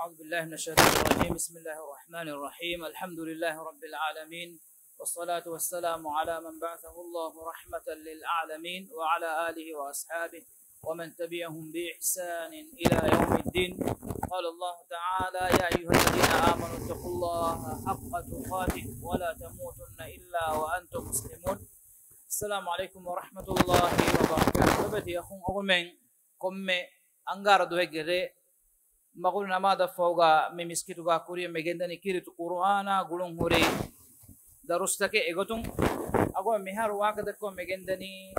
أعوذ بالله من الشيطان الرجيم. بسم الله الرحمن الرحيم. الحمد لله رب العالمين، والصلاة والسلام على من بعثه الله رحمة للعالمين وعلى آله وأصحابه ومن تبعهم بإحسان إلى يوم الدين. قال الله تعالى: يا أيها الذين آمنوا اتقوا الله حق تقاته ولا تموتن إلا وأنتم مسلمون. السلام عليكم ورحمة الله وبركاته. بدي أخون أغمين كم أنغار دوغيري مقول نماذا فوقا ممسكتوغا كوريا مجندني كيرت قرآنا قولون هوري درستك إغتون أقول مهار واقدكو مجندني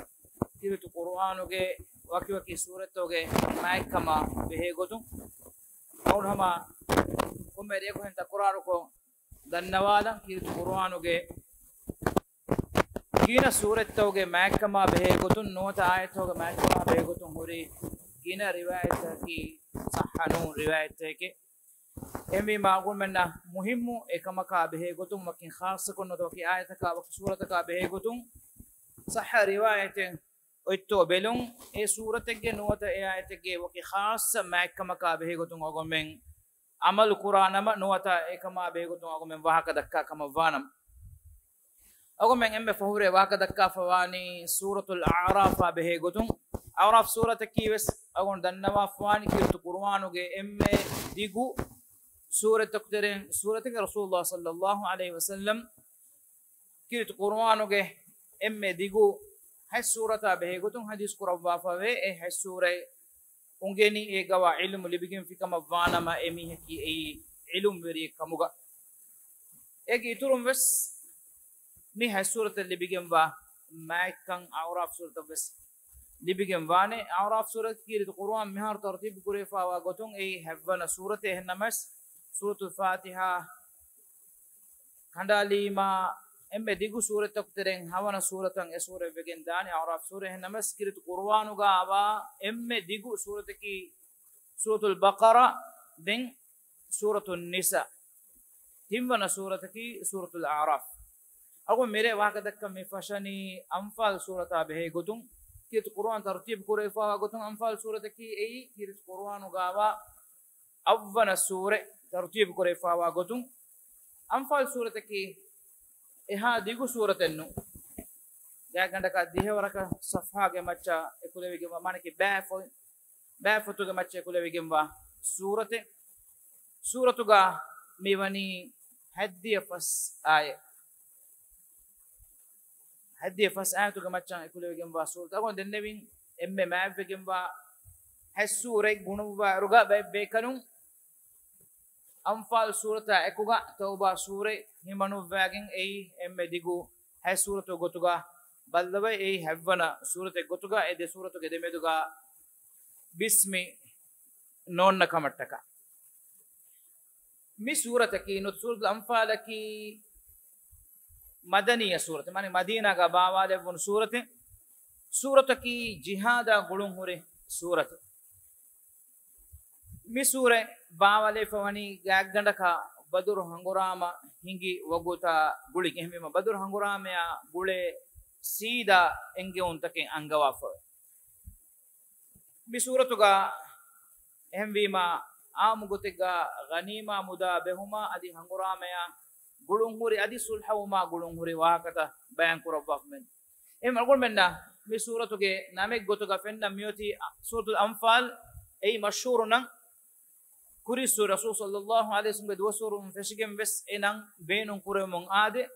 كيرت قرآنوغي وكي وكي سورتوغي مايكما بهيغتون أقول هما كم مريكو هنتا قرآنوكو دنوالا كيرت قرآنوغي كينا سورتوغي مايكما بهيغتون نوتا آيتوغي مايكما بهيغتون هوري كينا روايتكي صحنون روايتك امي ما اقول منا مهم اكمكا بهيغتون مكن خاصه كن دوكي ايتك وسورتك بهيغتون صح روايه اويتو بلون اي سورتك نوتا ايتك وكي خاص ما اكمكا بهيغتون اقول من عمل قران ما نوتا اكما بهيغتون اقول من واهك دكا كما وانم اقول من ام فهوري واهك دكا فواني سوره الاعراف بهيغتون أعراف سورة كيوس أقول دنوا فواني كيرت قرآنوغي إمّي ديغو سورة تقدرين سورة رسول الله صلى الله عليه وسلم كيرت قرآنوغي إمّي ديغو هاي سورة بهيغتون حديث قرآن فاوي هاي سورة أنجني إيغوا علم لبيجين في كما فانا ما إمي هكي أي علم بري كموغا إيغي تورم بس مي هاي سورة اللي بيجين با ما كان أعراف سورة بس لبيجن وانه أعراف سورة كيرت القرآن مهار ترتيب كريفا وقتون أي حفظنا سورة هنمس سورة الفاتحة خندالي ما إم ديجو سورة تكترين هوانا سورة عن سورة بيجن داني أعراف سورة هنمس كيرت القرآن وقابا إم ديجو سورة كي سورة البقرة دين سورة النساء همنا سورة كي سورة الأعراف أقول ميري واحد كم مفشاني أنفال سورة به قتون كيرت القرآن ترتيب كريفا وقتن أنفال سورة كي أي كيرت القرآن وقابا أولا سورة ترتيب كريفا وقتن أنفال سورة كي إها ديغو سورة النو يا عندك ديه وركا صفحة كمتشا يقول لي كم مانك بافو تو كمتشا يقول لي كم سورة توغا ميواني هدي فس آية هدي فس آية توغا ماتشان يقول لي كم سورة أقول دنبين إم ما في كم هالسورة غنوا رجع بيكانون أنفال سورة أكوغا توبا سورة همانو فاجين أي إم ديغو هالسورة توغا بلدوا أي هفنا سورة توغا أي سورة توغا دمدوغا بسم نون نكمتكا مي سورة كي نو سورة الأنفال كي مدنية سورة ماني مدينة كباوالة بون سورة كي جهاد غلون هوري سورة مي سورة باوالة فواني غاغندكا بدر هنغراما هنگي وغوتا غولي كهميما بدر هنغراما يا غولي سيدا انگي اونتكي انغواف مي سورة غا اهمبيما آمغوتيغا غنيما مدا بهما ادي هنغراما يا غلون هوري ادي سلحوما غلون هوري واكتا بيان كرباف من ام اقول منا مي سورة غي نامك غوتوغا فننا ميوتي سورة الأنفال أي مشهور نان كوري سورة رسول صلى الله عليه وسلم دو سورة فشيكم بس إنان بينهم كورمون عادة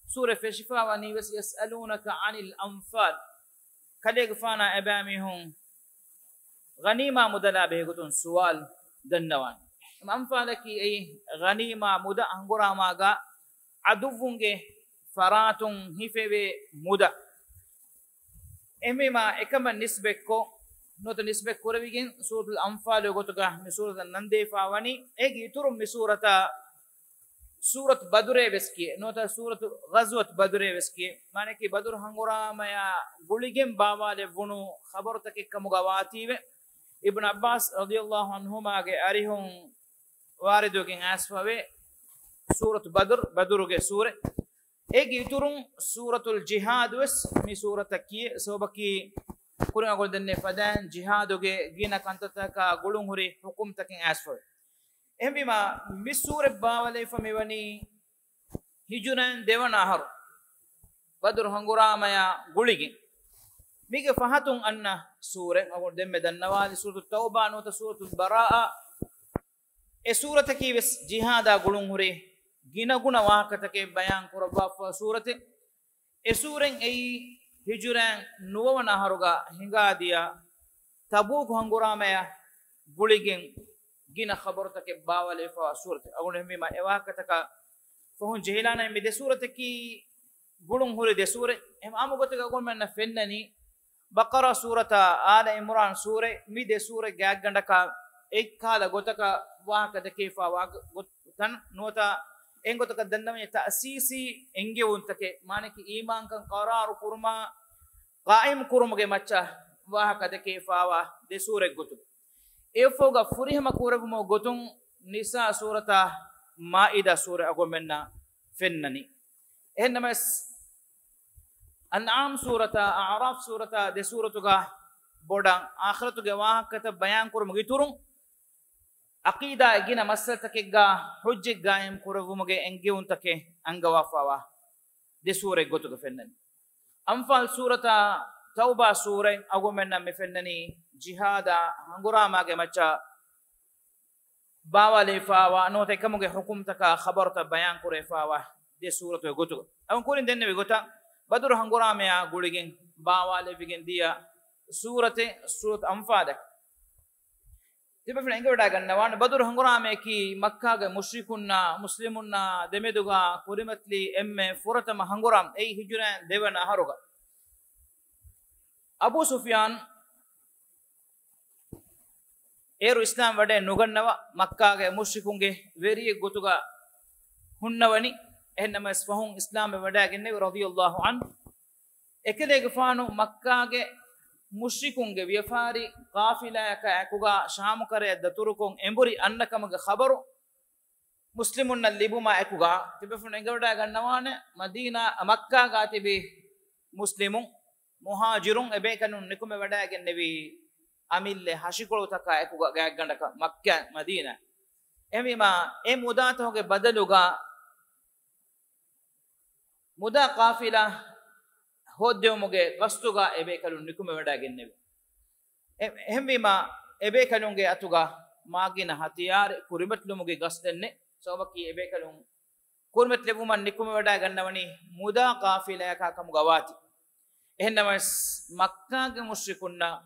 سورة فشفاء واني بس يسألونك عن الأنفال كليك فانا أباميهم غنيمة مدلا بهغتون سوال دنوان أنفالك أي غنيمة مدا أنغرا ماغا عدوفونغي فراتون هيفي مدا إمما إكما نسبكو نوت نسبك كوربيجين سورة الأنفال يقولوا مسورة النندي فاواني إيجي تورم مسورة سورة بدر بسكي نوت سورة غزوة بدر بسكي معنى كي بدر هنغورا ما يا بوليجين بابا لفونو خبرتك كمغواتي ابن عباس رضي الله عنهما أريهم واردوكين أسفاوي سورة بدر كي سورة إيجي تورم سورة الجهاد وس مسورة كي سوبكي كورن أقول دنيا فدان جهاد وجي جينا كنتتا كقولون هري حكومة كين أسفل එහෙම මිසූරේ බාවලේ ෆමෙවනි හිජුරන් දෙවනහරු බදුර හංගුරාමයා ගුලිගින් mige fahatun anna sure agon demme dannawali suratu tauba nota suratu baraa e surata ki wes jihada gulun hure gina guna wahakatake bayan kuraba surate e suren ei hijuran nuwana haruga hingadiya tabuk hanguramaya guligen gina khabartake bawale fa surate agon hemma e wahakataka fohun jehilana me de surate ki gulun hure de sure em amugotaka agon menna fennani Baqara surata Ala Imran sure mi de sure gaggandaka ekkala gotaka wahakada kefa tan nota engotaka danname ta'sisi enge untake manaki iman kan qarar kurma qaim kurmuge macha wahakada kefawa de sure gotu efoga furihma kurabmo gotun nisa surata maida sure agomenna fennani ennamas An'am surata A'raf surata de suratuga bodang akhiratuga wahakata bayan kurumuge turun aqida egina masaltakega hujje gaim kurumuge enge untake angawafawa de sure gotuga fennani anfal surata tauba sure agumenna me fennani jihada hanguramage macha bawale fawa note kamuge hukumtaka khabarta bayan kurefawa de suratu gotuga awon kurin denne we gota Badur hanguramaya guligen bawale bigen dia surat anfadak tibe fen engawada gannawan badur hangurame ki makkah ge mushrikunna muslimunna demeduga kurimatli emme furatama hanguram ei hijuran devana haruga Abu Sufyan eru islam wade nugannawa makkah ge mushrikunge veriye gotuga hunnawani ehnamas fahun islam wada genne radiyallahu an ekelege faanu makkah ge mushrikunge vyafari qafila ka akuga sham kare daturukon emburi annakamaga khabaru muslimunna libuma akuga tibefun engawada gannawane madina makkah ga tibi muslimun muhajirun ebe kanun nikume wada gennevi amille hashikolu taka akuga gaggandaka makkah madina emima e mudatoge badaluga muda qafila hoddemuge qastuga ebe kalun nikume wada gennebe ehmima ebe kalunge atuga magina hatiyar kurimatlumuge gasdenne sobaki ebe kalun kurimatlebuman nikume wada gannawani muda qafila ka kamuga wati ehnamas makkah ge mushrikunna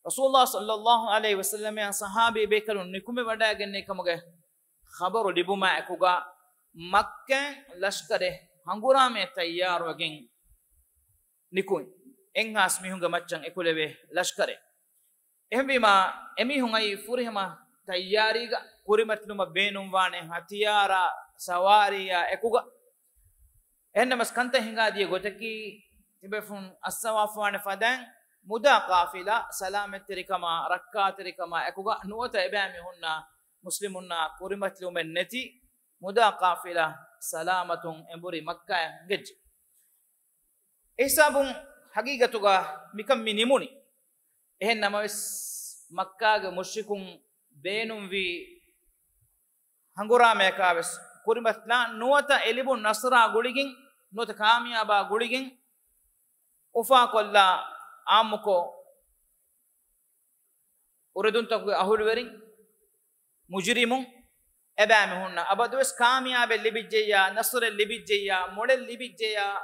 rasulullah sallallahu alaihi wasallam ya sahabi ebe kalun nikume wada genne kamuge khabaru libuma akuga makkah lashkare hangurame tayyar wagen nikun enhas mihunga maccan ekulebe lashkare ehbima emihun ai furihama tayyariga kurimatluma beenum wane hatiyara sawariya ekuga ennamas kanta hinga die gotaki tibefun as-sawafwane fadan muda qafila salametrikama rakkatrikama ekuga nuwata ebami hunna muslimunna kurimatlumen neti muda qafila salamatun emburi makkah gej ihsabun haqiqatuga mikam minimuni ehennamawes makkah ge mushrikun beenum vi hangurame kaves kurimatla nuwata elibun nasra guligin nuwata kamiyaba guligin ufa kolla amuko uridun takwe ahulwerin mujrimun ebame hunna abadus kamiyabe libijjeya nasre libijjeya model libijjeya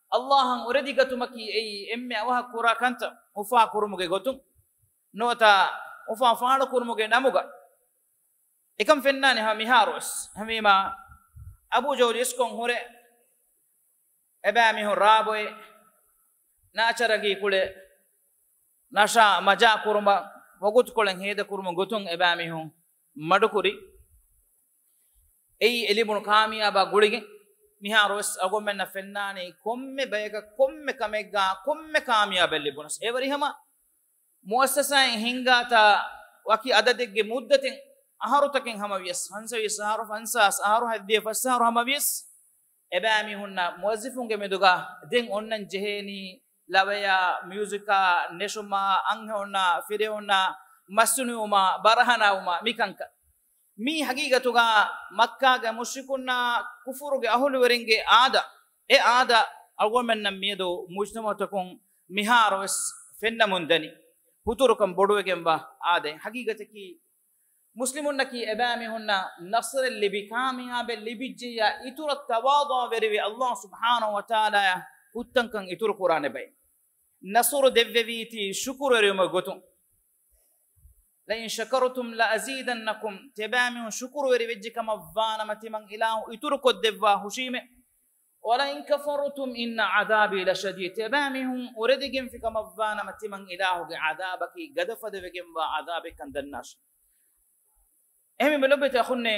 allahan uredigatumaki ei emme awaha kura kanta ufa kurumuge gotum nota ufa faadu kurumuge namuga ekam fennani ha miharus hamima abu jawli iskon hore ebame hun raboy nacharagi kule nasha maja kuruma wagut kolen heda kuruma gotum ebame hun madukuri ei elibun kamiyaba gulige miharos agomenna fennani komme bayaka komme kamegga komme kamiyaba libunus everihama muassasain hingata waki adadegge muddatin aharutakin hamawies hansawi saharuf ansas aharu hadde fasaharu hamawies ebami hunna muazzifunge meduga den onnan jeheni lawaya musika neshuma anghonna fireonna masuniuma barahanauma mikanka mi haqiqatuga makkaga mushrikuuna kufuruge ahuluweringe aada algomenna miedo mujtamatakun miharos fennamundani huturukam boduwegemba aade haqiqataki muslimunnaki ebami hunna nasr libikamiha be libijja itur tawadu veriwi Allah subhanahu wa ta'ala uttankan itur qur'ane bay nasr devviti shukuru gotun la in shakartum la azidannakum tebami shukuru veriwi kama vana matiman ilahu itur ko devva hushime wala in kafartum inna adabi la shadid tebami uredigin fi kama vana matiman ilahu ge adabaki gadafa devegem wa adabikan dannash ehmi belobete akhunne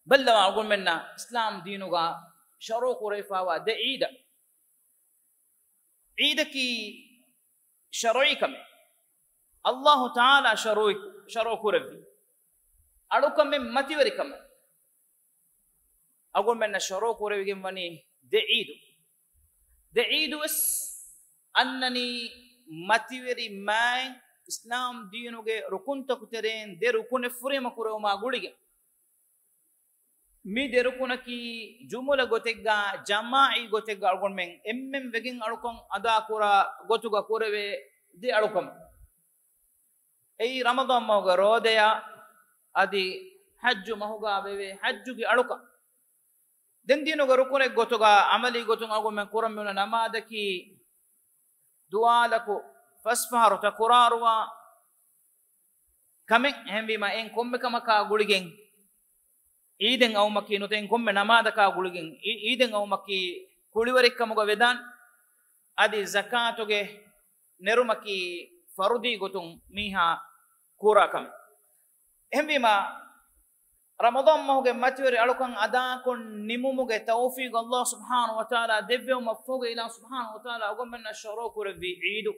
balla aqul minna islam dinuga sharu qurayfa wa deida ki shar'i kam Allah ta'ala sharu qurayfi alukam matiwari kam aqul minna sharu qurayfi gemani deidu is annani matiwari mai islam diinuge rukunta kuteren de rukune furema kuroma gulige mi de rukunaki jumula gotegga jama'i gotegga algon men emmem vegin alukon ada kura gotuga kureve de alukam ei ramadan mawga rodeya adi hajju mahuga beve hajju gi aluka den diinuge rukune gotuga amali gotunga algon men kuram mena namadaki dualaku fasfaharu takurarwa kamen hembima en komme kamaka guligen iden awmaki noten komme namada ka guligen iden awmaki kuliwarikkamuga vedan adi zakatuge nerumaki farudi gotun miha kurakam hembima ramadan mahuge matiwari alukan ada kon nimumuge tawfiq Allah subhanahu wa ta'ala devve mafuge ila subhanahu wa ta'ala agomna sharo kurbi eidu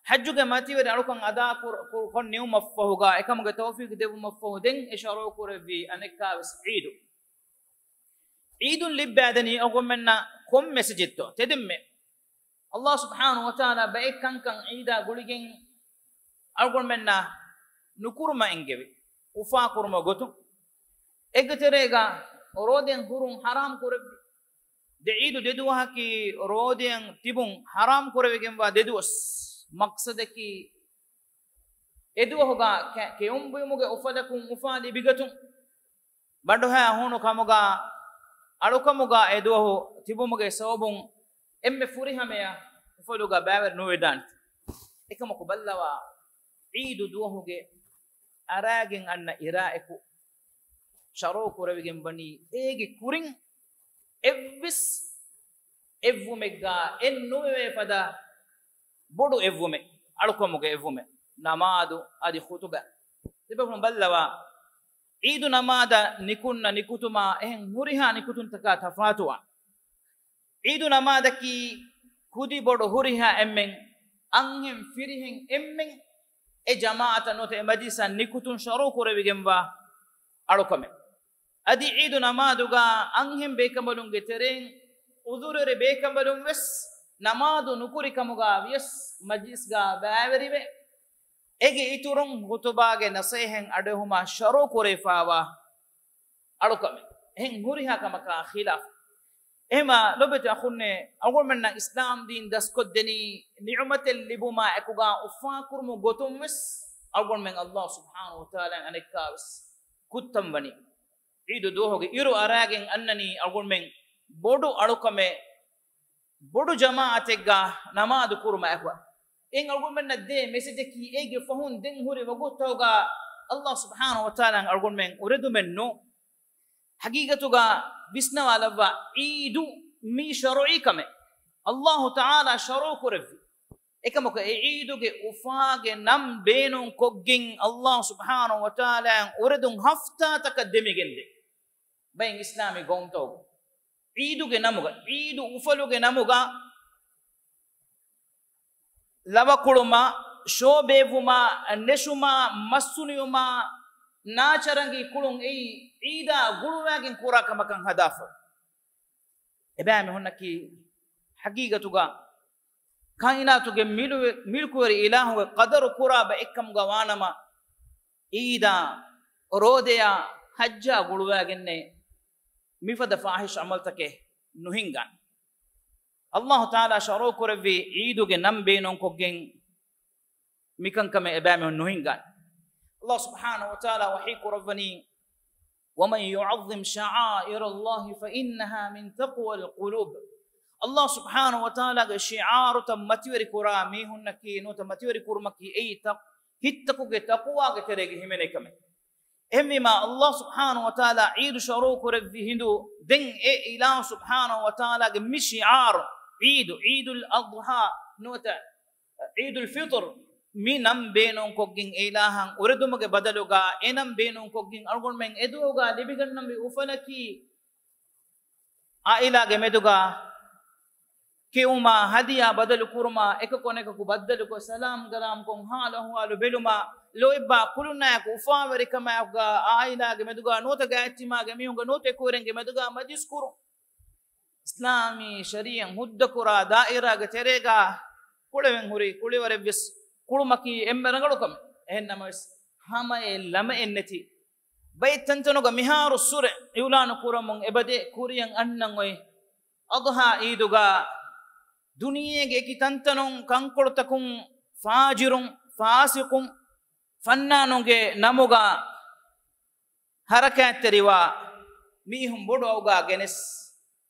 hajjuge matiwari alukan ada kon new mafuga ekamuge tawfiq devu mafuden isharo kurbi anekkavis eidun libadani agomna kom message tedemme Allah subhanahu wa ta'ala baekan eida guligen agomna nukurma engevi ufa kurma gotu egterega roden hurun haram kurbi deidu deduwa ki roden tibun haram kurwegen wa deduwas maqsadaki eduhoga keumbuumuge ufadakun ufali bigatun bandoha hunu kamuga alukamuga eduho tibumuge sawbun emme furihameya ufaluga bawer nuwedan ekamuko ballawa eidu duhoge aragen anna iraiku sharo kurawegen bani ege kurin evvis evvumega ennuwe fada bodu evvume alukomuge evvume namadu adi khutuba tibafun ballawa eidu namada nikunna nikutuma en huriha nikutun taka tafatwa eidu namada ki kudi bodu huriha emmen anhem firihen emmen e jamaata note majisa nikutun sharu kurewigemba alukame adi eidu namaduga anhem bekamalunge teren udurere bekamalun wes namadu nukuri kamuga yes majisga baaverive ege iturun hutubage nasehen adehuma sharu kurefawa alukame hen huriha kamaka khilaf ema lobete akhunne agolmenna islam din daskoddeni ni'matel libuma ekuga ufa kurmu gotum wes agolmen Allah subhanahu wa ta'ala anekkaws kuttam bani eidu dohoge iru aragen annani agolmen bodu alukame bodu jamaategga namadu kurma ekwa en agolmenna de message ki ege fahun den hore wagotawga Allah subhanahu wa ta'ala agolmen uredumen no haqiqatuga bisnawalawa eidu mi shar'i kame Allah ta'ala sharu kurfi ekamako eiduge ufage nam beenun koggin Allah subhanahu wa ta'ala uredun hafta takaddemigende bayin islami gonto eiduge namuga eidu ufaluge namuga lavakuluma shobevuma neshuma masuniyuma nacharangi kulun ei ida guluwagin kura kamakan hadafa ebami honnaki haqiqatuga kainatuge milkuwari ilahu qadar kura ba ekkam gawanama ඊදා රෝදයා හජ්ජා ගුළුවාගෙන්නේ මිෆද ෆාහිෂ් අමල්තකේ නුහින්ගන් අල්ලාහ් තාලා ශරෝ කරවි ඊදුගේ නම් බේනොන් කොගෙන් මිකංකම එබෑම නුහින්ගන් අල්ලාහ් සුබ්හානහු වතාලා වහී කරවනි ومن يعظم شعائر الله فإنها من تقوى القلوب الله سبحانه وتعالى شعار تمتوري كرامي هنكي نو تمتوري كرمكي اي hittakuge taqwaage terege himenekame emmima Allah subhanahu wa ta'ala eid shuru kurevvi hindu den e ilah subhanahu wa ta'ala ge mishiar eidul adha nota eidul fitr minam beenon koggin ilahan uredumuge badaluga enam beenon koggin algon men eduga libigannam bi ufalaki aila ge meduga keuma hadiya badalu kurma ekkoneka ku badalu ko salam garam kon halahu alu beluma loibba kuluna ku ufawari kama ga aila ge meduga nota gaattima ge mihunga note kurenge meduga majis kuru islami shariyan hudda kura daira ge terega kulewen huri kuleware bis kulumaki emberangalukam ehennamas hamae lama enneti baytantanoga miharu sure yulanu kuramon ebade kuriyan annan oy adha iduga duniyege kitantanon kankoltakun fajirun fasiqun fannanonge namuga harakateriwa mihum bodawga genes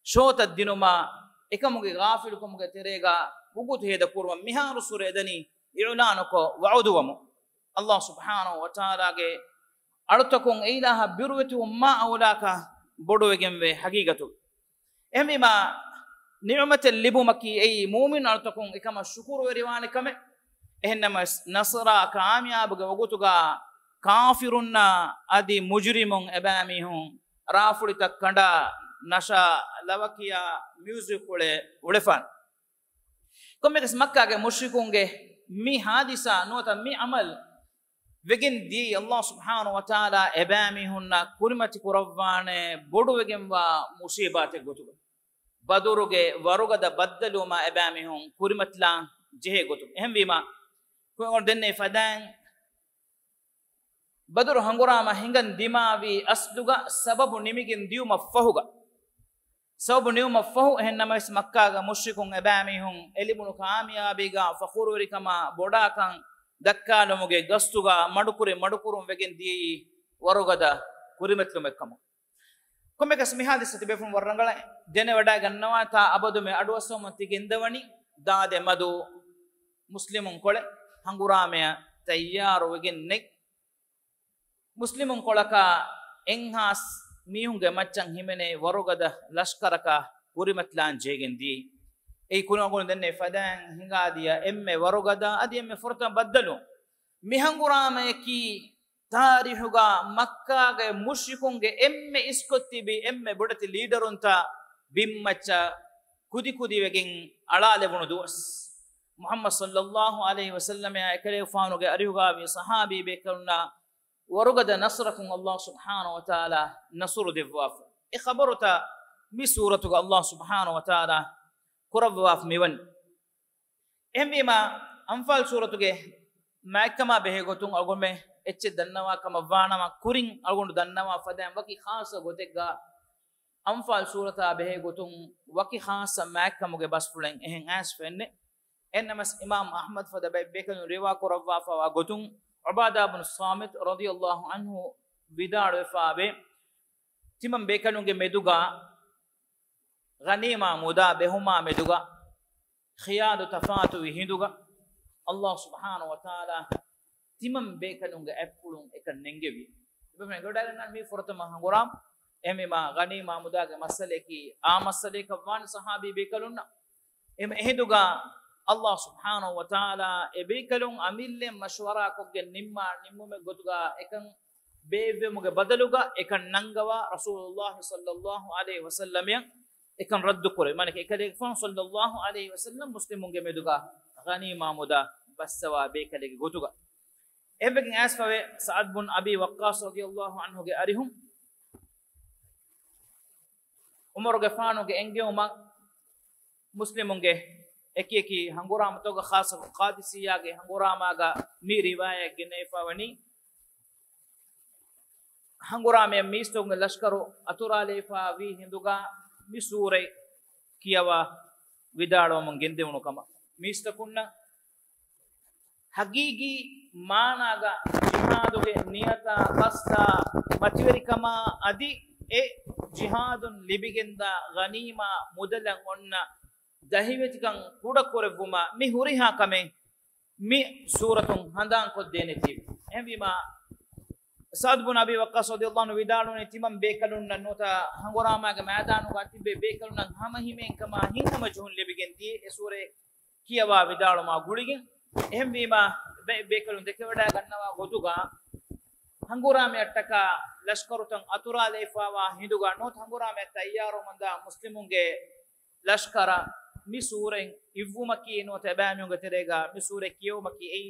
shota dinuma ekamuge gafilukumuge terega bugut heda kurwa miharu suredani i'lanuko wa'udwamu Allah subhanahu wa ta'ala ge alutakun ilaha birwati umma awlaka bodowegemme hagigatu emima ni'matal libumaki ay mu'min altakun ikama shukuru weriwane kame ehennama nasra kamyab ga wagutuga kafirunna adi mujrimun ebamihun rafulita kanda nasha lavakiya music kule ulefan kommeges makka ge mushrikunge mi hadisa nota mi amal vegen di Allah subhanahu wa ta'ala ebamihunna kurimati kurawwane bodu vegemwa musibate gotuga baduruge warugada baddaluma ebamihun kurimatla jehe gotu ehmwima ko denne fadan baduru hangurama hingan dimawi asduga sababu nimigin diuma fahuga sababu niuma fahu ehnamas makka ga mushrikun ebamihun elibunu kamiyabiga fakhururi kama bodakan dakkalomuge gastuga madukurum vegen di warugada kurimatlu mekkam kommekas mihadisati befum warrangala dene wada gannawa ta abadu me adwasomati gendawani daade madu muslimun kole hangurame tayyaru wegenne muslimun kolaka enhas mihunge maccan himene warugada lashkaraka kurimatlan jegendi ei kunagon denne fadan hingadiya emme warugada adi emme forta baddalu mihangurame ki tarihuga makka ge mushrikun ge emme iskottibi emme bodati leaderunta bimmacha kudi wegen alale bunu duas muhammad sallallahu alaihi wasallam ya ekale faanu ge arihuga bi sahabi be kunna warugada nasrakum allah subhanahu wa ta'ala nasru divwaf e khabaruta mi suratu allah subhanahu wa ta'ala kurawaf miwan embima anfal suratu ge makkama behegotun algonme ecce dannawa kama vanama kurin algondu dannawa fadam waki khasa gotegga anfal surata behegotun waki khasa makkamuge basfulen ehen as fenne ennamas imam ahmad fada bekanu riwa kurawwa fa gotun ubada ibn samit radiyallahu anhu vidadu faabe timam bekanunge meduga ghanima muda behuma meduga khiyadu tafatu hinduga Allah subhanahu wa ta'ala timam bekanunga appulun ekan nengevi ibame godalan mi fortama hanguram emima ghanima mudaga masaleki a masaleka wan sahabi bekalunna em ehiduga Allah subhanahu wa ta'ala ebekalun amille mashwara kogge nimmume gotuga ekan bevemuge badaluga ekan nangawa rasulullah sallallahu alaihi wasallam ekan raddu kore manake ekade fon sallallahu alaihi wasallam muslimunge meduga ghanima muda baswa bekalege gotuga ebegen asfawe sa'ad bin abi waqqas radiyallahu anhu ge arihum umar ge fanu ge enge uma muslimunge eki hangurama toga khas qadisiya ge hangurama ga mi riwaya ge nefawani hangurame mistung lashkaru aturalefa vi hinduga mi sure kiyawa vidalo mon gendewunu kama mistakunna hagigi managa jihaduge niyata qasta mativerikama adi e jihadun libigenda ghanima mudalan onna dahivetikan kudakorevuma mi huriha kame mi suratun handan ko deneti envima Sa'd bin Abi Waqqas radiyallahu anhu vidalune timam bekalun nota hangorama ga maidanu ga tibbe bekalun nan hama himen kama hinama juhun lebigenti e sure kiyawa vidaluma guligen ehmvima bekalun dekewada gannawa gotuga hangorame attaka lashkarutan atura leifawa hinduga not hangorame tayyaru manda muslimunge lashkara mi suren ivumaki no tabamunge terega mi sure kiyomaki ei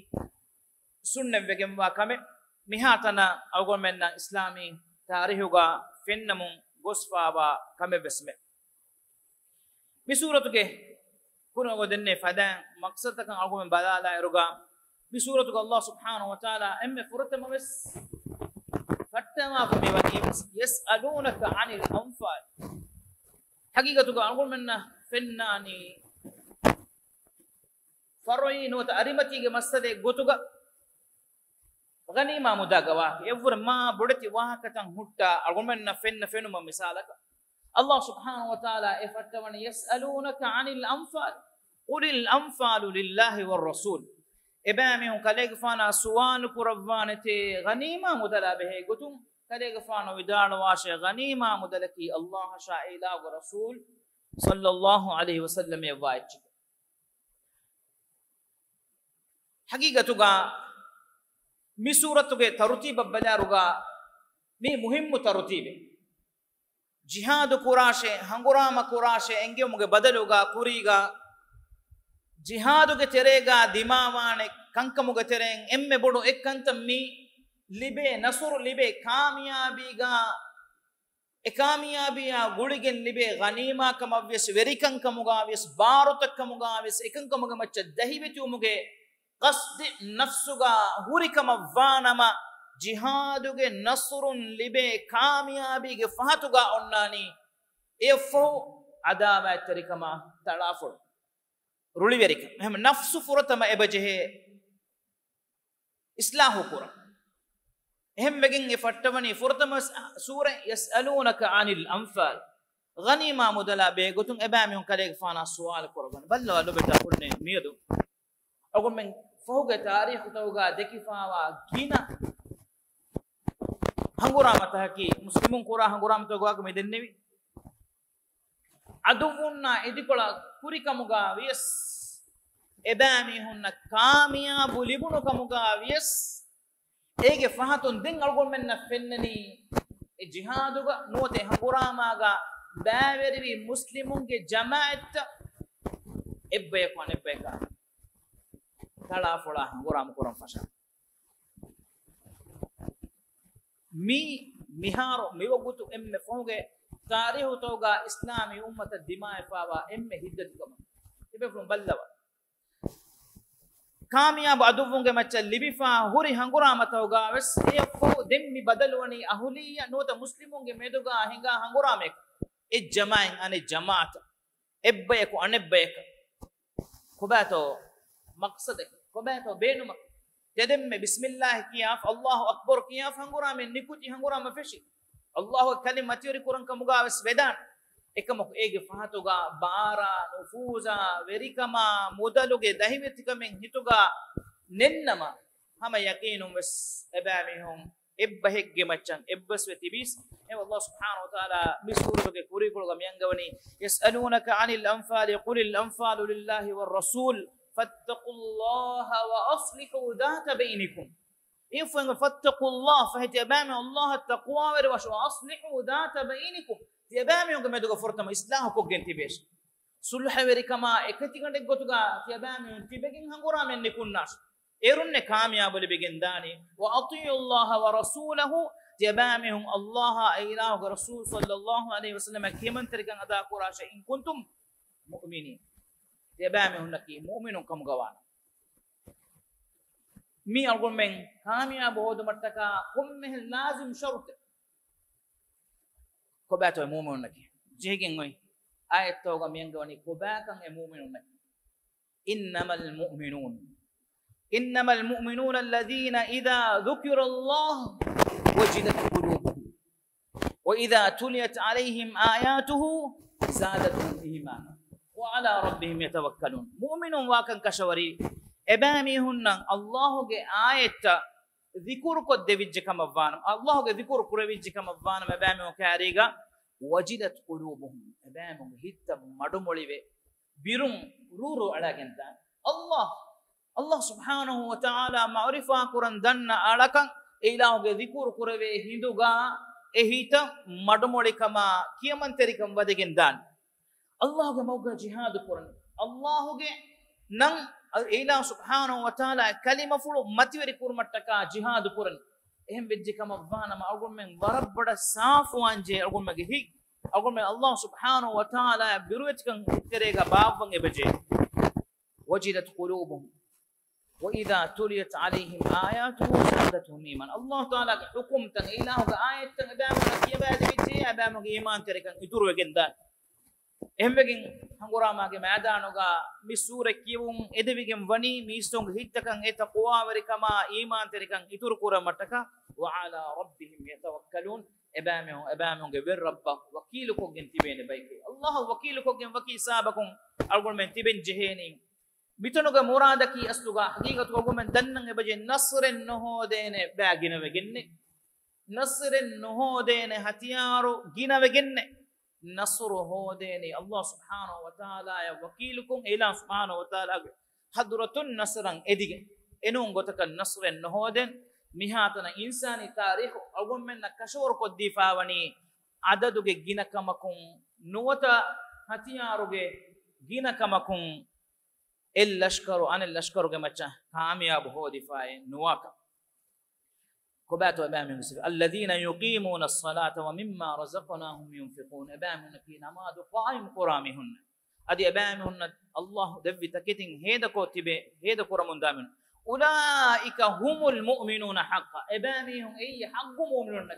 sunnem vegemwa kame mihatana awgomenna islami tarihuga fennamun gosfawa kame besme mi suratuge kuno godenne fadan maqsadakan awgomen balala eruga mi suratuga Allah subhanahu wa ta'ala emme furatama bes fattama fami wani yasalunaka anil anfal haqiqatuga awgomenna fennani faroi no ta arimatige masade gotuga غنيمة مداغوا يفر ما بدتي واهكتن هوتا أرغمنا فنما مثالك الله سبحانه وتعالى افتون يسألونك عن الأنفال قل الأنفال لله والرسول إبامهم كليك فانا سوان كربانتي غنيمة مدلا به قتم كليك فانا ودار واشي غنيمة مدلكي الله شاء إله ورسول صلى الله عليه وسلم يواجه حقيقة mi suratuge tartiba balaruga mi muhimmu tartibe jihad kurashe hangurama kurashe engemuge badaluga kuriga jihaduge terega dimawane kankamuge tereng emme bodu ekkantam mi libe nasur libe kamiyabiga ekamiyabiya guligen libe ghanima kamavs verikan kamuga vis barutak kamuga vis ekankamuge macca dahivitumuge قصد نفسغا هوريكما وانما جهادوغ نصر لبي كاميابيغ فهتوغا اوناني افو عداما تريكما تلافل روليوريك هم نفس فرتما ابجه اصلاح كورا هم مگين فتواني فرتما سوره يسالونك عن الانفال غنيمه مدلا بيغتون اباميون كليك فانا سوال كوربن بلوا لبتا كلني ميدو اقول من فوق تاريخ توغا دكيفاوا كينا هنغورام تهكي مسلمون كورا هنغورام توغا كمدنني ادوونا اديكولا كوريكموغا ويس ابامي هن كاميا بوليبونو كموغا ويس ايگه فهاتون دين اقول من فنني جهادوغا نوتي هنغوراماغا باوري مسلمون کے جماعت ابيكون ابيكا تلا فلا هنغورام كورم فشا مي ميهارو ميوغوتو ام فوغه تاريخ توغا اسلامي امه الدماء فاوا ام هددكم تبفون بلوا كامياب ادوونگه مچ لبيفا هوري هنغورام توغا وس يفو دمي بدلوني اهليه نوت مسلمونگه ميدوغا هنگا هنغورامك الجماعه ان الجماعه ابيكو انبيك كوباتو مقصدك كوباتو بينما تدم بسم الله كياف الله اكبر كياف هنغورام نيكوتي هنغورام فشي الله كلمه تيري كورن كمغاوس بدان එකමක ඒගේ පහතුගා බාරා නුෆූසා වෙරිකමා මුදලුගේ දහිවෙතිකමෙන් හිතුගා නෙන්නම හැම යකීනුම් වස් එබෑමිහුම් එබ්බහෙක්ගේ මච්චන් එබ්බස් වෙතිබිස් ඒ අල්ලාහ් සුබ්හානහු වතාලා මිසූරුගේ කුරිකුලග මියංගවනි යස්අලූනක අනිල් අන්ෆාලි කුලිල් අන්ෆාලු ලිල්ලාහි වර්රසූල් فاتقوا الله واصلحوا ذات بينكم يفهم فاتقوا الله فهت امام الله التقوى واصلحوا ذات بينكم يبامي يوم مدوغ فرتم اصلاح كو گنتي بيش صلح وريكما اكتي گنده گوتوغا يبامي تيبگين هنگورام نيكوناس ايرون كامياب لبگنداني واطيعوا الله ورسوله يبامي هم الله اله ورسول صلى الله عليه وسلم كيمن تركن ادا قراش ان كنتم مؤمنين يبامي هنكي مؤمنون كم غوانا مي اقول من كامياب بود متكا قم لازم شرط kobato mu'minun naki jegen ngoy ayat toga miyangawani kobakan e mu'minun naki innamal mu'minuna alladhina idha dhukira Allah wajilat qulubuhum wa idha tuliyat alayhim ayatuhu zadatuhum imana wa ala rabbihim yatawakkalun mu'minun wakan kashawari ebami hunnan Allah ge ayata dhikr ko devijje kamavana Allah ge dhikr kuravijje kamavana ebami o kariga wajilat qulubuhum ebami hitta madumolive birum ruru alagenta Allah subhanahu wa ta'ala ma'rifa kuran danna alakan ilahu ge dhikr kurave hinduga ehita madumolikama kiyamanterikam wadegendan Allah ge mawga jihad kuran Allah ge nan ilahu subhanahu wa ta'ala kalima fulu mativeri kurmattaka jihad kuran ehem bejjikam avana ma agummen warabbada safu anje agummen hi agummen Allah subhanahu wa ta'ala biruetkan terega baabwan ebeje wajilat qulubuhum wa idha tuliyat alayhim ayatuhu zadatuhum iman Allah ta'ala hukum tan ilahu ga ayat tan abamu kiyabade bichi abamu iman terekan ituru wegenda ehmegen hangurama ge madanoga mi sura kiyum edevigen wani mi stong hittakan eta quwawari kama iman terekan ituru kura mataka wa ala rabbihim yatawakkalun abamu ge wir rabba wakilukum gen tibene bayke Allah wakilukum gen wakisabakum algon men tiben jeheni bitunuga muradaki asluga haqiqatu gomen dannan ebaje nasren nohodene baginave genne nasren nohodene hatiyaru ginave genne nasru hodene Allah subhanahu wa ta'ala ya wakilukum ila subhanahu wa ta'ala hadratun nasran edige enun gotakan nasren nohoden mihatana insani tarikh gomen kashor ko difawani adaduge ginakamakun nuwata hatiyaruge ginakamakun الاشكر عن الاشكر كما كامياب هو دفاع نواكا كباتوا أبامي الذين يقيمون الصلاة ومما رزقناهم ينفقون أبامي في نماذ قائم قرامهن أدي أبامهن الله دفي تكتين هيدا كوتبه هيدا قرامون دامن أولئك هم المؤمنون حقا أباميهم أي حق مؤمنون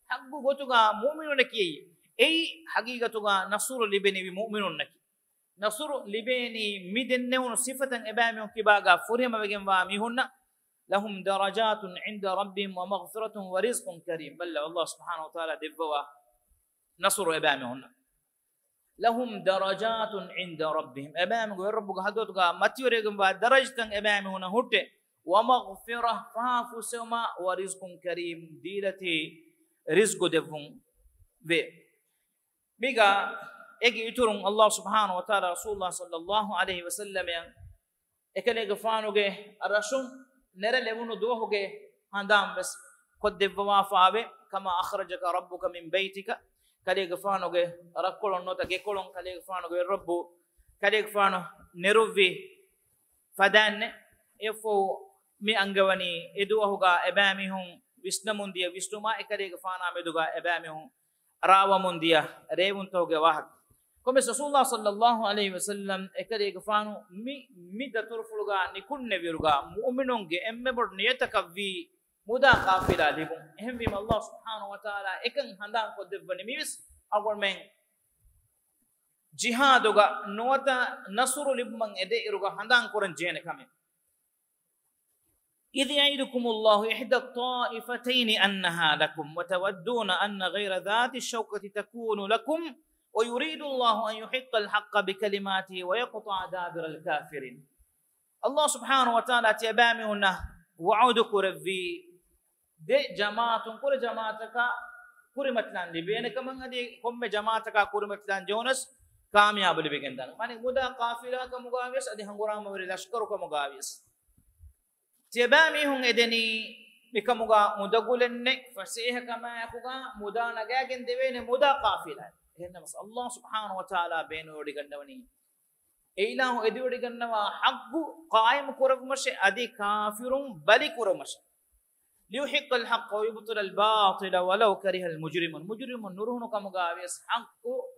حق قوتوغا مؤمنون كي أي حقيقتوغا نصور لبني بمؤمنون كي نصر لبيني مدنون صفة أبامهم كباغا فرهم بجن واميهن لهم درجات عند ربهم ومغفرة ورزق كريم بل الله سبحانه وتعالى دبوا نصر أبامهن لهم درجات عند ربهم أبامهم ربك هدوتك متيوريكم درجة أبامهن هت ومغفرة فافو سما ورزق كريم ديلتي رزق دفهم بيغا egi iturun Allah subhanahu wa ta'ala Rasulullah sallallahu alaihi wasallam ya ekale gafanuge arashun nere lewunu dohuge handam bes koddewa faabe kama akhrajaka rabbuka min baytika kale gafanuge rakkolon nota gekolon kale gafanuge rabbu kale gafanu neruvi fadanne efo mi angawani eduhuga ebamihun visnamundiya visnuma ekale gafana meduga ebamihun rawamundiya revuntoge wahak comme Rasulullah sallallahu alaihi wasallam ekare gafanu mi daturfuluga nikunne viruga mu'minunge emme bod niyatakavvi muda qafila libum ehem bim Allah subhanahu wa ta'ala ekan handan ko devani mivis agor men jihaduga nota nasru libman ede iruga handan koran jene kame إذ يعدكم الله إحدى الطائفتين أنها لكم وتودون أن غير ذات الشوكة تكون لكم ويريد الله أن يحق الحق بكلماته ويقطع دابر الكافرين الله سبحانه وتعالى تبامي هنا وعودك ربي دي جماعة كل جماعتك كرمتلان لبينك من هذه كم جماعتك كرمتلان جونس كامياب لبيكندان ماني مدا قافلة كمغاويس أدي هنغرام وري لشكر كمغاويس تبامي هنا إدني بكمغا مدغولن فسيه كما يكوغا مدا نغاغن ديوين مدا قافلة هنا الله سبحانه وتعالى بين ودغنوني إيلاه إدي ودغنوا حق قائم كرمش أدي كافرون بلي كرمش ليحق الحق ويبطل الباطل ولو كره المجرمون مجرمون نورهن كمغاويس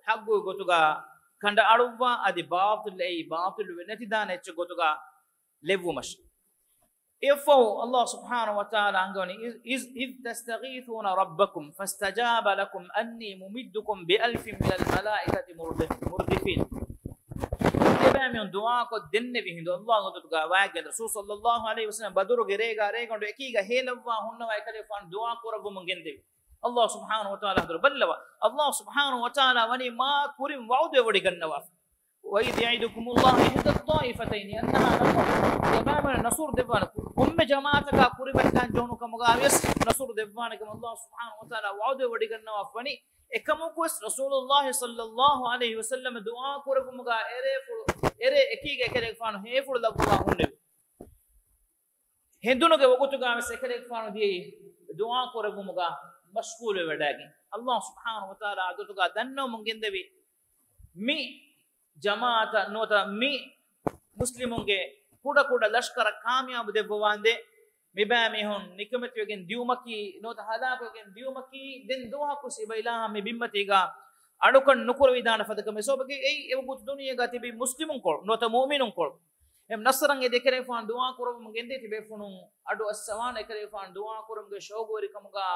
حق غوتوغا كند أړوا أدي باطل أي باطل ونتي دان اتش غوتوغا لبومش إفو الله سبحانه وتعالى أنقوني إذ تستغيثون ربكم فاستجاب لكم أني ممدكم بألف من الملائكة مردفين. يبامون دعاء قد دن بهند الله قد تقاواك الرسول صلى الله عليه وسلم بدر غريغا ريغا دكيغا هيلوا هن وايكلي فان دعاء قرب من جندي الله سبحانه وتعالى هذا بلوا الله سبحانه وتعالى وني ما كريم وعود ودي كنوا وإذ يعدكم الله إحدى الطائفتين أنها يبامون نصر دبان أم جماعتك كريم كان جونو كمغاويس نصر دبانك الله سبحانه وتعالى وعود ودي كنوا فني එකමුකුස් රසූලුල්ලාහි සල්ලල්ලාහු අලයිහි වසල්ලම දුආ කරපුමුගා එරේ එකීගේ කෙරෙක් ෆානු හේෆුල් ලබුවා හුන්නේ හෙඳුනුගේ වගුතුගා මෙස කෙරෙක් ෆානු දී දුආ කරපුමුගා මෂ්ගූල් වෙඩාගේ අල්ලාහ් සුබ්හානහු වතාලා අදතුගා දන්නෝ මුංගෙන් දෙවි මි ජමාත නොත මි මුස්ලිමුන්ගේ කුඩ කුඩ ලෂ්කර කාමියාබ් දෙබ්බවාන්දේ مبامي هون نكمتي وجن ديومكي نوت هذاك وجن ديومكي دين دوها كوسي بيلاها مبيمتيغا أنوكن نكور ويدانا فدك مسوبكي أي يبغوت دنيا قاتي بي مسلمون كور نوت مؤمنون كور هم نصران يدكري فان دعاء كورم مجندي تبي فنون أدو السوان يكري فان دعاء كورم كشوغوري كمغا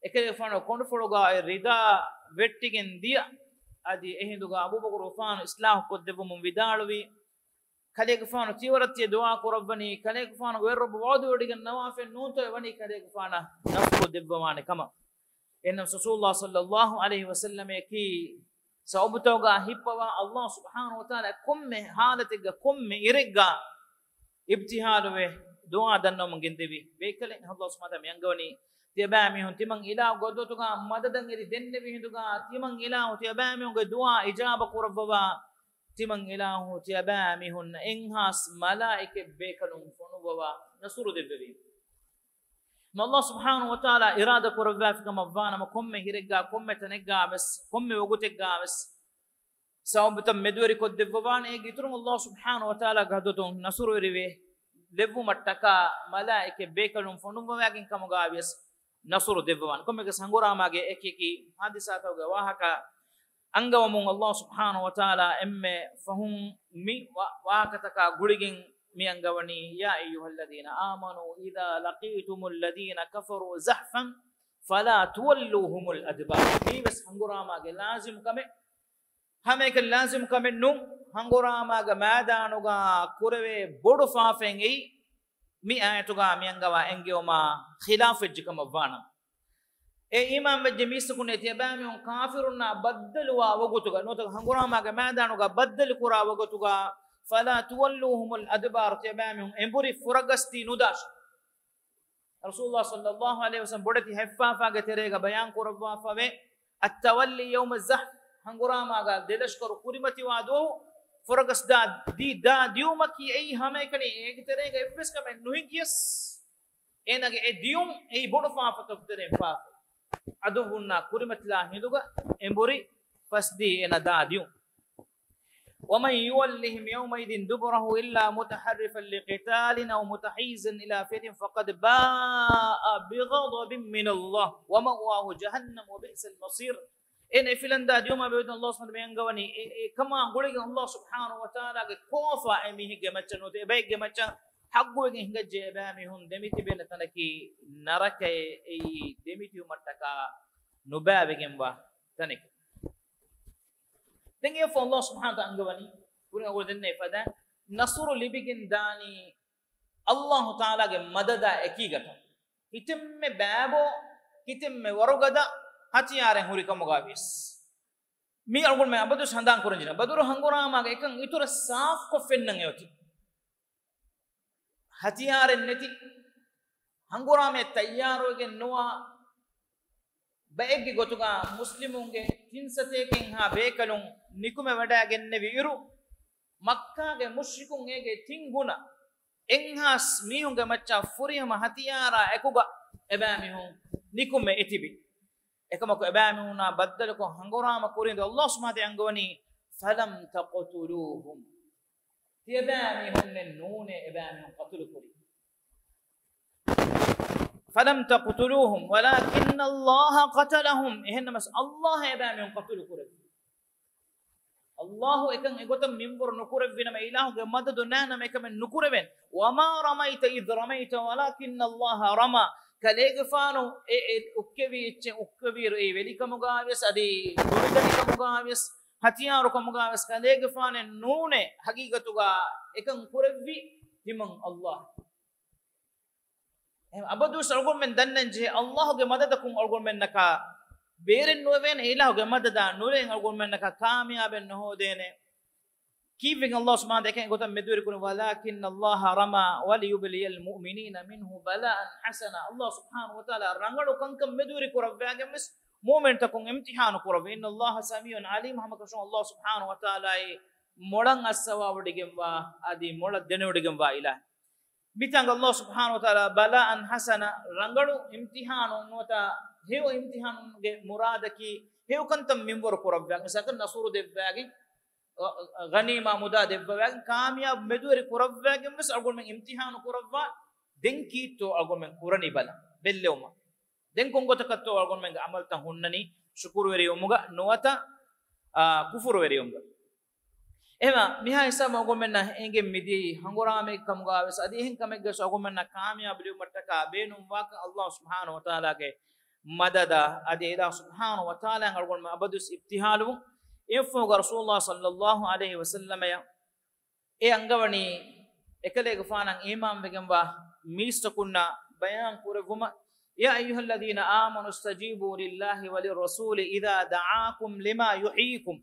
يكري فان كونفلوغا ريدا ويتيجن ديا أدي إهندوغا أبو بكر فان إسلام كودبو مبيدالوي كليك فانو تيورتي دعاء كربني كليك فانو ويرب وعد وديك النوافل نوتو وني كليك فانا نفسه دبوان كما إن رسول الله صلى الله عليه وسلم يكي سأبتوغا هبوا الله سبحانه وتعالى كم حالتك كم إرقا ابتهالوه دعاء دنو من جندبي بيكلي الله سبحانه وتعالى ينغوني تيبامي هون تيمن إله قدوتوغا مددن يري دنبي هندوغا تيمن إله تيبامي هون دعاء إجابة كربوا تمن إله تيابامي هن إنهاس ملائكة بيكلون فنوبوا نصر دبري ما الله سبحانه وتعالى إرادة كربا في كما فانا ما كم هيرجع كم تنجع بس كم وجودك بس سواء بتمدوري كود دبوان إيه يترون الله سبحانه وتعالى قدوتهم نصر ريبه لبو متكا ملائكة بيكلون فنوبوا لكن كم جابس نصر دبوان كم كسانغورا ماجي إكيكي حادثات أو جواهكا أنجومون الله سبحانه وتعالى إما فهم مي واكتك غريجين مي أنجوني يا أيها الذين آمنوا إذا لقيتم الذين كفروا زحفا فلا تولوهم الأدبار مي بس هنغورا ما لازم كمه همك لازم كمه نو هنغورا ما مادانوغا كوروي بودو فافنجي مي آياتوغا مي أنجوا أنجوما خلاف الجكم فانا إمام بجميس كونه تيابامي هم كافرنا بدلوا وقتوغا نوتك هنغورا ما مادانوغا بدل كورا وقتوغا فلا تولوهم الأدبار تيابامي هم إمبوري فرقستي نداش رسول الله صلى الله عليه وسلم بودتي حفافا غتريغا بيان كوربوا فوي التولي يوم الزحف هنغورا ما دلشكر كوريمتي وادو فرقس دا ديومكي أي هميكني غتريغا إفس كمن نوينكيس إنك ديوم أي بودو فافا تفترين فافا عدونا كرمت لا هندوغا امبوري فسدي انا داديو ومن يولهم يومئذ دبره الا متحرفا لقتال او متحيزا الى فئه فقد باء بغضب من الله ومأواه جهنم وبئس المصير ان فلان داديو ما بيد الله سبحانه وتعالى كما قول الله سبحانه وتعالى كوفا امه جمچنو تي بي جمچا حقوق هنگ جيبامي هون دميتي بينتنكي نركي اي دميتي متكا نبابگم وا تنك دنگي فو الله سبحانه وتعالى انغوني پورا ودنه فدا نصر لبگن داني الله تعالى ಗೆ ಮದದ ಎಕಿಗಟ ಹಿತemme ಬಾಬೋ ಹಿತemme ವರುಗದ ಹತಿಯಾರೆ ಹುರಿಕಮಗಾವಿಸ್ ಮಿ ಅರ್ಗುನ್ ಮೆ ಅಬದು ಸಂದಾನ್ ಕುರಂಜಿನ ಬದುರು ಹಂಗುರಾಮಾಗ එකන් ඉතුරු ಸಾಫ್ ಕೊಫೆನ್ನಂ යoti हथियारें नेति हंगुरा में तैयार हो गए नुआ बैग गोतुगा मुस्लिमों के हिंसते के हाँ बेकलों निकुमे वड़ा के नेवियरु मक्का के मुश्रिकों के थिंगुना एंहास मीहों के मच्चा फुरी हम हथियारा एकुगा एबामी हों निकुमे इतिबी एकमको एबामी हों ना बदल को हंगुरा में कुरिंद अल्लाह सुमाते अंगवनी फलम तक़तुलूहुम تيبامي هم النون إبامي قتلوا كري فلم تقتلوهم ولكن الله قتلهم إهن مس الله إبامي قتلوا كري Allahu ekan egotam minbur nukurevvinama ilahuge madadu nanama ekamen nukureven wama ramaita id ramaita walakinna Allaha rama kalegefanu ukkeviru e velikamugaves adi duliganikamugaves hatiyaru kamugaves kalegefane nune hagigatuga ekan kurevvi himan Allah abadu salgon men dannanje Allahuge madadakum algon men naka beren noven ilahuge madada nulen algon men naka kamiyaben nohodene keeping Allah subhanahu wa ta'ala gotam meduri kun walakin Allah rama waliyubliyal mu'minina minhu bala'an hasana Allah subhanahu wa ta'ala rangalu kankam meduri kuravage mis moment takun imtihanu kurave inna Allah samiyun alim hamakashu Allah subhanahu wa ta'ala modan assawa wadigemwa adi mola denodigemwa ila bitang Allah subhanahu wa ta'ala bala'an hasana rangalu imtihanu nota hew imtihanu ge muradaki hew kantam minbur kuravage sakan nasuru devage ganima muda devvag kamyab meduri kuravvage mes algon men imtihanu kuravva den kito algon men kurani bala bellewma den kongota katto algon men amal ta hunnani shukuru weriyumuga nuwata kufuru weriyumuga ema miha isam algon men enge midi hangorame kamuga wes adi hen kamegge algon men kamyab liu mattaka benum waka Allah subhanahu wa ta'ala ke madada adi ila subhanahu wa ta'ala algon men abadus ibtihalu يفوق رسول الله صلى الله عليه وسلم يا أنغواني إكلي غفانا إمام بجنبه ميستكونا بيان كورفما يا أيها الذين آمنوا استجيبوا لله وللرسول إذا دعاكم لما يحييكم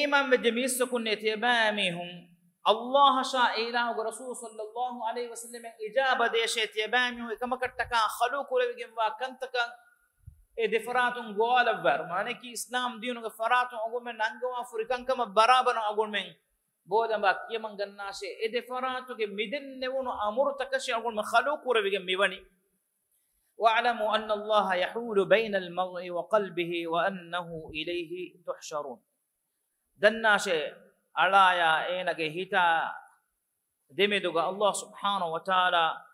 إمام بجميستكونا تيباميهم الله شاء إله ورسول صلى الله عليه وسلم إجابة ديشة تيباميهم كما كتكا خلوق ورجنبه كنتكا defaratun goalavar mane ki islam diinu ge faratun agumen nangawa furikan kama barabana agumen bodamba kiyaman gannase defaratu ge miden newunu amuru takashi agumen khaluq kurabige miwani wa'lamu anna Allah yahulu bayna al-mar'i wa qalbihi wa annahu ilayhi tuhsharun dannase alaya enage hita demeduga Allah subhanahu wa ta'ala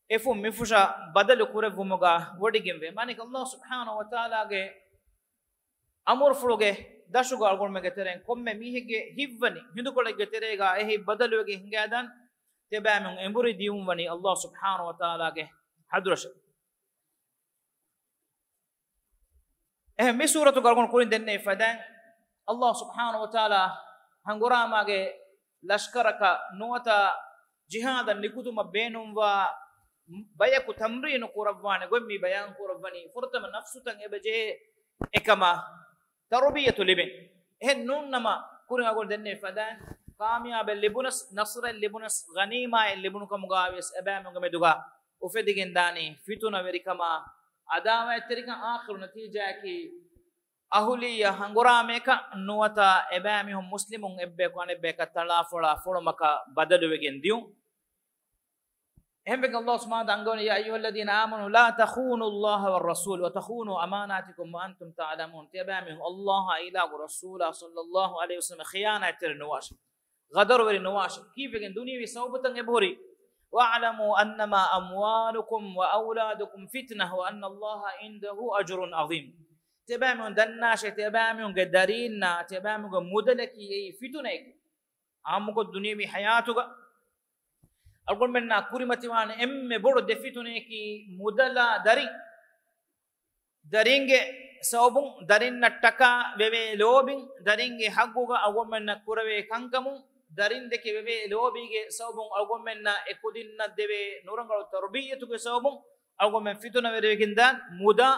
efum mifusha badalu kurevumuga wodigemve manik Allah subhanahu wa ta'ala ge amur fuluge dashuga algon mege teren komme mihege hivvani hindukolege terega ehi badaluge hingadan tebamun emburi diumwani Allah subhanahu wa ta'ala ge hadrash mi suratu algon kurin denne fadan Allah subhanahu wa ta'ala hangurama ge lashkaraka nuwata jihadan nikutuma benumwa bayaku tamrinu kuravwane gommi bayan kuravani furtama nafsutan ebeje ekama tarbiyatu libin hen nunnama kuringa gol denne fadan kamiyab libunas nasr libunas ghanima libunu kamugaves ebam ngameduga ufedigen dani fituna verikama adawa eterika akhir natija ki ahuliya hangurame ka nuwata ebami hum muslimun ebbe ko anebbe ka talafola folomaka badalu wegen diu هبك الله سبحانه وتعالى يا أيها الذين آمنوا لا تخونوا الله والرسول وتخونوا أماناتكم وأنتم تعلمون تبامهم الله إله ورسوله صلى الله عليه وسلم خيانة النواش غدر النواش كيف كان دنيا بصوبة يبوري واعلموا أنما أموالكم وأولادكم فتنة وأن الله عنده أجر عظيم تبامهم دناش تبامهم قدرينا تبامهم مدلكي فتنة عمك الدنيا بحياتك algon menna kurimatiwane emme bodo defitune ki mudala daringe sawbun darinna taka veve lobin daringe hagguga algon menna kurave kankamu darindeke veve lobige sawbun algon menna ekudinna deve nurangal tarbiyatu ge sawbun algon men fituna veregindan muda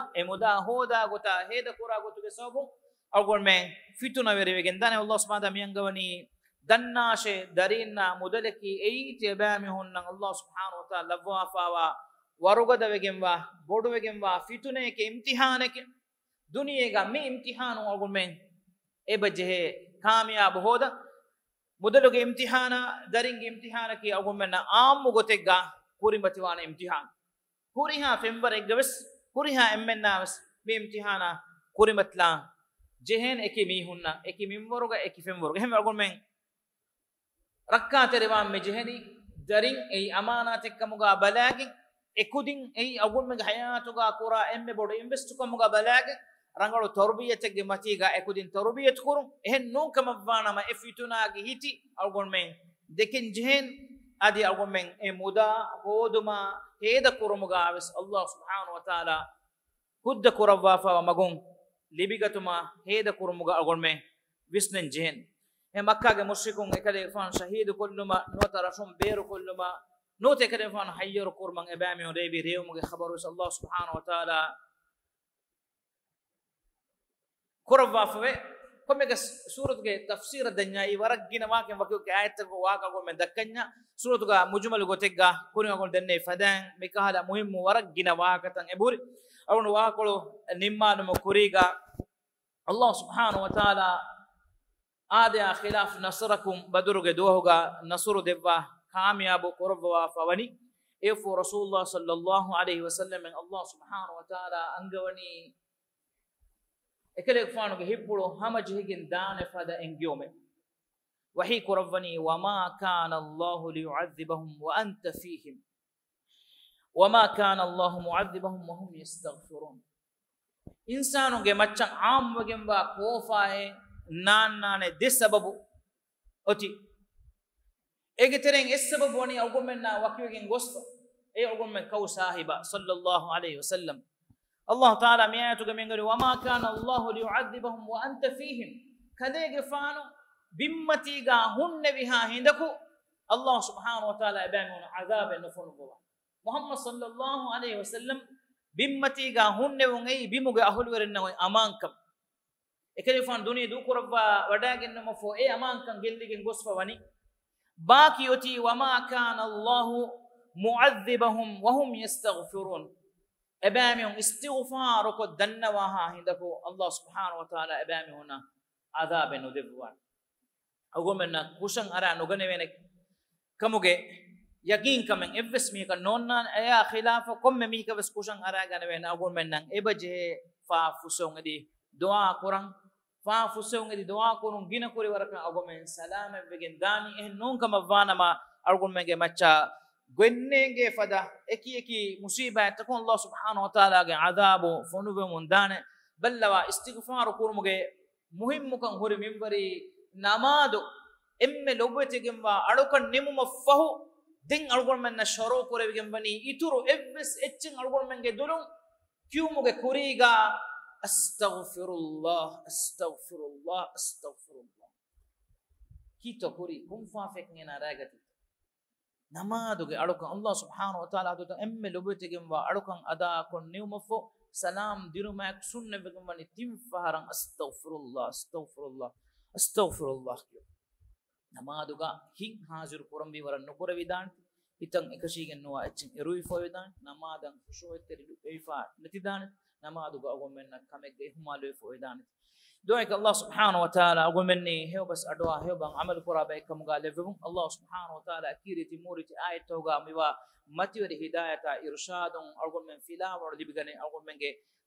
hoda gota heda kura gotuge sawbun algon men fituna veregindan Allah subhanahu wa ta'ala miyangawani dannashe darinna mudalaki eiti abami honnan Allah subhanahu wa ta'ala lawwafawa warugada wegemwa bodu wegemwa fitune ke imtihanake duniyega me imtihanu algun ebaje kamyab hoda mudaluge imtihana daringe imtihana ki algun men ammu gotega kurimatiwana imtihan kuriha fembar egges kuriha emmennawas me imtihana kurimatla jehen eki mi hunna eki mimmoruga eki femmoruga hem algun rakka terewam mejeheni darin ei amanate kamuga balagi ekudin ei agun meg hayatuga kura emme bodo invest kamuga balagi rangalu tarbiyatege matiga ekudin tarbiyat kurun ehen non kamavana ma efitunagi hiti algon men dekin jehen adi algon men e muda hoduma heda kurumuga aves Allah subhanahu wa taala hudda kurawwa fa magun libigatuma heda kurumuga algon men visnen jehen e makka ge mushrikun ekade fan shahid kulluma nota rashum beru kulluma note ekade fan hayyur kurman ebami o rebi rewmuge khabaru Allah subhanahu wa taala kurawwa fa komega suratuge tafsir danya i waragina waken wakyo ke ayat ko waka go men dakkanya suratuga mujmal gotegga kuni go denne fadan mikahala muhimmu waragina wakatan eburi awun wakolo nimmalu mo kuriga Allah subhanahu wa taala آدیا خلاف نصرکم بدرگ دوہگا نصر دبا کامیاب قربوا فونی ایفو رسول اللہ صلی اللہ علیہ وسلم اللہ سبحانہ وتعالی انگونی اکلے فانو کے ہپڑو ہم جہگن دان فدا انگیوم وحی قربنی وما كان الله ليعذبهم وانت فيهم وما كان الله معذبهم وهم يستغفرون انسانوں کے مچن عام وگمبا کوفائے nane desababu oti egitereng esababu woni algomenna wakiwegen gosfa e algomen kaw sahiba sallallahu alayhi wasallam Allah taala miyatu gamengari wama kana Allah liyu'adhibahum wa anta fihim kadege faano bimmati ga hunne biha hindaku Allah subhanahu wa taala abanun azab nufunu Muhammad sallallahu alayhi wasallam bimmati ga hunne wongai bimuge ahulwerenna amankam ekelifan duniya du kurabba wadagen no fo e aman kan gelligen gosfa wani baki yoti wama kana Allah mu'adhibahum wa hum yastaghfirun abami istighfar ko danna wa ha hindako Allah subhanahu wa taala abami hona adab no devwan agomenna kushan ara no ganewene kamuge yakin kamen evs mi kan nonnan aya khilafa komme mi ka bes kushan ara ganewene agomenna ebaje fa fusongedi dua kurang fa fusongi dua kurun gina kuri waraka agomen salama begen dani eh non kama vana ma argumenge macha gwennenge fada eki musiba takun Allah subhanahu wa taala ge adabu fonube mundane ballawa istighfar kurmuge muhimmu kan hori minbari namadu emme lobbetegem wa adukan nimuma fahu den argumen na sharo kurevegen bani ituru evs etchen argumenge dulun kyumuge kuriga أستغفر الله أستغفر الله أستغفر الله كيتو كوري كم فافك نينا راغتي نمادوغي أروكان الله سبحانه وتعالى دوتا أمي لبوتيغم وا أروكان أدا كون نيومفو سلام ديرو ماك سنة بكم بني تيم فهران أستغفر الله أستغفر الله أستغفر الله نمادوغا هين حاضر كورم بي ورن نكور ويدان إتن إكشيغن نوا أچن إروي فو ويدان نمادن خشوع تريدو إيفا نتيدان نمادوغا أغمنا كمك إهمالو فويدان دوائك الله سبحانه وتعالى أغمني هيو بس أدوا هيو بان عمل قرابة كمغا لفهم الله سبحانه وتعالى أكيري تموري آية توغا ميوا متيوري هداية إرشاد أغمن فيلا ورد بغني أغمنك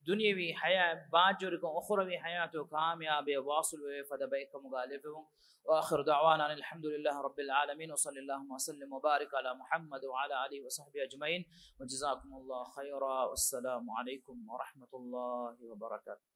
دنيوي حياة باجوركم أخروي حياته كامية واصل فدبائك كمغا لفهم وآخر دعوانا الحمد لله رب العالمين وصلى اللهم وسلم وبارك على محمد وعلى آله وصحبه أجمعين وجزاكم الله خيرا والسلام عليكم ورحمة الله وبركاته.